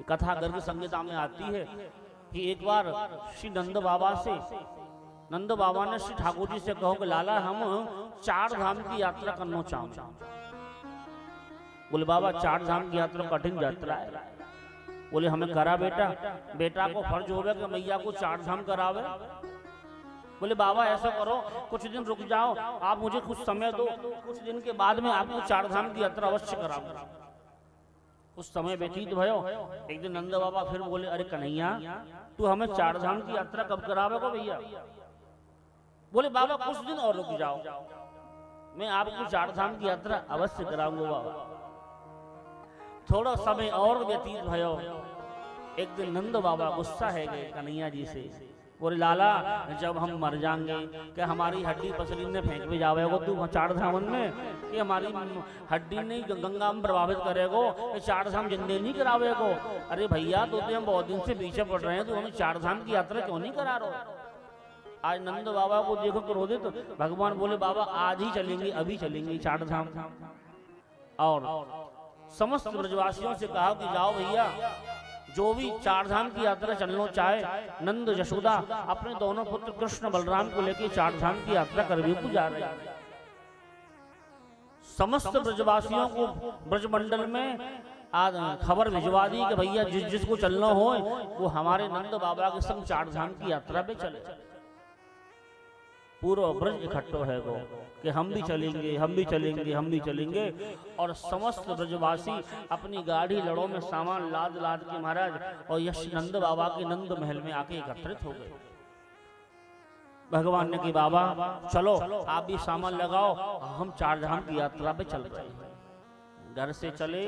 कथा गर्ग संहिता में आती है कि एक बार श्री नंद बाबा से नंद बाबा ने श्री ठाकुर जी से कहो कि लाला हम 4 धाम की यात्रा करना चाहते। बोले बाबा 4 धाम की यात्रा कठिन यात्रा है। बोले हमें करा बेटा, बेटा को फर्ज होगा कि मैया को 4 धाम करावे। बोले बाबा ऐसा करो, कुछ दिन रुक जाओ, आप मुझे कुछ समय दो, कुछ दिन के बाद में आपको 4 धाम की यात्रा अवश्य कराऊंगा। उस समय व्यतीत भयो। एक दिन नंद बाबा फिर बोले अरे कन्हैया तू हमें 4 धाम की यात्रा कब करावेगा भैया? बोले बाबा कुछ दिन और रुक जाओ, मैं आपको 4 धाम की यात्रा अवश्य कराऊंगा बाबा। थोड़ा समय और व्यतीत भयो। एक दिन नंद बाबा गुस्सा है गए कन्हैया जी से। बोले लाला जब हम मर जाएंगे क्या हमारी हड्डी पसली ने फेंक भी जावेगो तू 4 धामन में? कि हमारी हड्डी नहीं गंगा में प्रभावित करेगो, 4 धाम जिंदे नहीं करावेगो? अरे भैया तो हम बहुत दिन से पीछे पड़ रहे हैं, तो हमें 4 धाम की यात्रा क्यों नहीं करा रहे? आज नंद बाबा को देखो क्रोधित, तो भगवान बोले बाबा आज ही चलेंगे, अभी चलेंगे 4 धाम। और समस्त ब्रजवासियों से कहा कि जाओ भैया, जो भी 4 धाम की यात्रा चलना चाहे, नंद यशोदा अपने दोनों पुत्र कृष्ण बलराम को लेकर 4 धाम की यात्रा करने को जा रहे हैं। समस्त ब्रजवासियों को ब्रजमंडल में आज खबर भिजवा दी कि भैया जिसको चलना हो वो हमारे नंद बाबा के संग 4 धाम की यात्रा पे चले। पूरा ब्रज इकट्ठो है गो कि हम भी चलेंगे, हम भी चलेंगे, हम भी चलेंगे। और समस्त ब्रजवासी अपनी गाड़ी लड़ों में सामान लाद लाद के महाराज और यश नंद बाबा के नंद महल में आके एकत्रित हो गए। भगवान ने कि बाबा चलो आप भी सामान लगाओ, हम 4 धाम की यात्रा पे चल रहे हैं। घर से चले,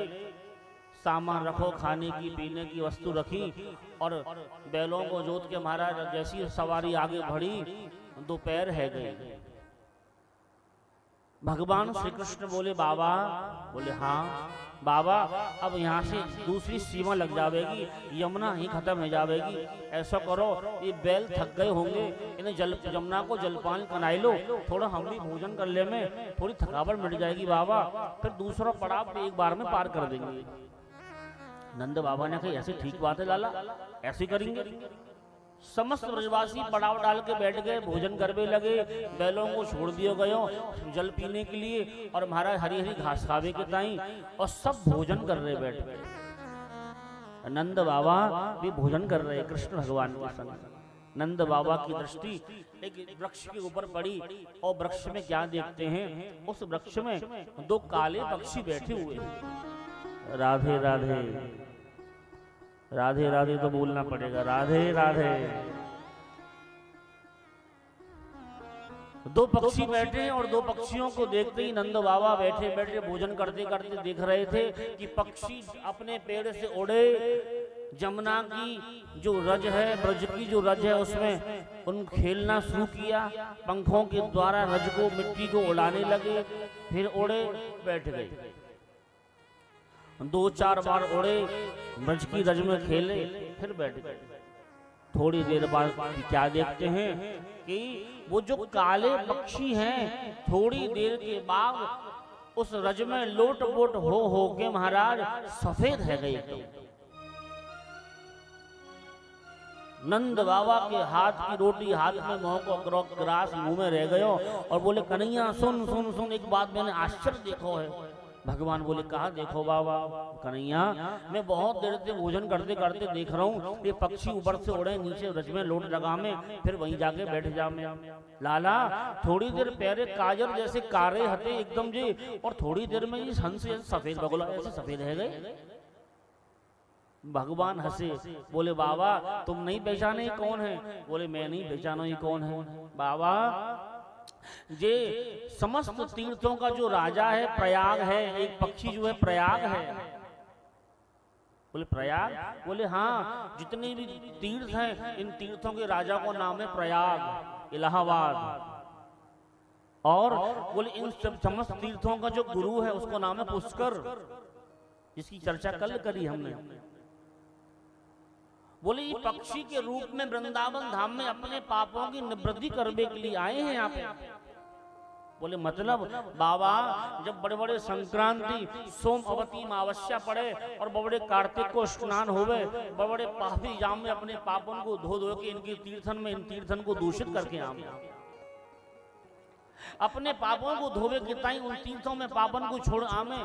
सामान रखो, खाने की पीने की वस्तु रखी और बैलों को जोत के महाराज जैसी सवारी आगे बढ़ी, दोपहर है गई। भगवान श्री कृष्ण बोले बाबा, बोले हाँ बाबा अब यहाँ से दूसरी सीमा लग जाएगी, यमुना ही खत्म हो जाएगी। ऐसा करो ये बैल थक गए होंगे, इन्हें यमुना को जलपान कराई लो, थोड़ा हम भी भोजन कर ले में थोड़ी थकावट मिट जाएगी बाबा, फिर दूसरा पड़ाव एक बार में पार कर देंगे। नंद बाबा ने कहा ऐसे ठीक बात है लाला, ऐसे करेंगे। समस्त ब्रजवासी पड़ाव डाल के बैठ गए, भोजन करने लगे, बैलों को छोड़ दिया गयो जल पीने के लिए और महाराज हरी हरी घास खावे के ताई, और सब भोजन कर रहे बैठ गए। नंद बाबा भी भोजन कर रहे कृष्ण भगवान के संग। नंद बाबा की दृष्टि एक वृक्ष के ऊपर पड़ी और वृक्ष में क्या देखते हैं, उस वृक्ष में 2 काले पक्षी बैठे हुए। राधे राधे, राधे राधे तो बोलना पड़ेगा, राधे राधे। 2 पक्षी बैठे और 2 पक्षियों को देखते ही नंद बाबा बैठे बैठे भोजन करते करते देख रहे थे कि पक्षी अपने पेड़ से उड़े, जमुना की जो रज है, ब्रज की जो रज है उसमें उन खेलना शुरू किया, पंखों के द्वारा रज को मिट्टी को उड़ाने लगे, फिर उड़े बैठ गए। 2-4 बार उड़े, ब्रज की रज में खेले, फिर बैठ गए। थोड़ी देर बाद क्या देखते हैं कि वो जो काले पक्षी हैं थोड़ी देर के बाद उस रज में लोट पोट हो के महाराज सफेद है गए। नंद बाबा के हाथ की रोटी हाथ में मुंह को ग्रास मुंह में रह गयो और बोले कन्हैया सुन सुन सुन, एक बात मैंने आश्चर्य देखो है। भगवान बोले कहा देखो बाबा? कन्हैया मैं बहुत देर से भोजन करते करते देख रहा हूँ ये पक्षी ऊपर से उड़े नीचे रज में लोट लगा में, फिर वहीं जाके बैठ जा में। लाला थोड़ी देर पैरे काजर जैसे कारे हते एकदम जी, और थोड़ी देर में ये हंस सफेद बगुला ऐसे सफेद है गए। भगवान हंसे, बोले बाबा तुम नहीं पहचाने कौन है? बोले मैं नहीं पहचाना ये कौन है। बाबा जे समस्त तीर्थों का जो राजा है प्रयाग है, एक पक्षी जो है प्रयाग है। बोले प्रयाग? बोले हाँ, जितने भी तीर्थ हैं इन तीर्थों के राजा को नाम है प्रयाग, इलाहाबाद। और बोले इन समस्त तीर्थों का जो गुरु है उसको नाम है पुष्कर, जिसकी चर्चा कल करी हमने। बोले ये पक्षी के रूप में वृंदावन धाम में अपने पापों की निवृत्ति करने के लिए आए हैं यहाँ पे। बोले मतलब बाबा जब बड़े बड़े संक्रांति सोमवती अमावस्या पड़े और बड़े कार्तिक को स्नान होवे, बड़े पापी जाम में अपने पापों को धो धो के इनकी तीर्थन में इन तीर्थन को दूषित करके आम, अपने पापों को धोवे के ताई उन तीर्थों में पापन को छोड़ आमे,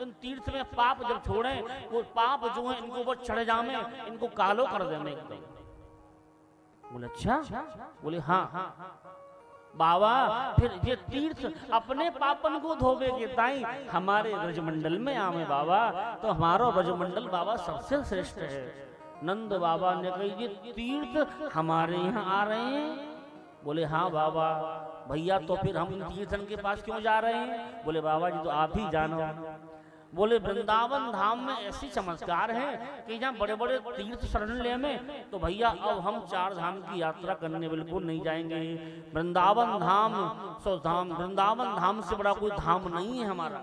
इन तीर्थ में पाप जब छोड़े वो पाप जो है इनको वो चढ़ जामे, इनको कालो कर देने एकदम। बोले अच्छा? बोले हाँ बाबा फिर ये तीर्थ अपने पापन को धोवे के ताई हमारे ब्रजमंडल में आवे बाबा, तो हमारा ब्रजमंडल बाबा सबसे श्रेष्ठ है। नंद बाबा ने कही ये तीर्थ हमारे यहाँ आ रहे हैं? बोले हाँ बाबा। भैया तो फिर हम इन तीर्थन के पास क्यों जा रहे हैं? बोले बाबा जी तो आप ही जानो। बोले वृंदावन धाम में ऐसी चमत्कार है कि जहाँ बड़े बड़े तीर्थ शरण ले में, तो भैया अब हम 4 धाम की यात्रा करने बिल्कुल नहीं जाएंगे। वृंदावन धाम सो धाम, वृंदावन धाम से बड़ा कोई धाम नहीं है हमारा।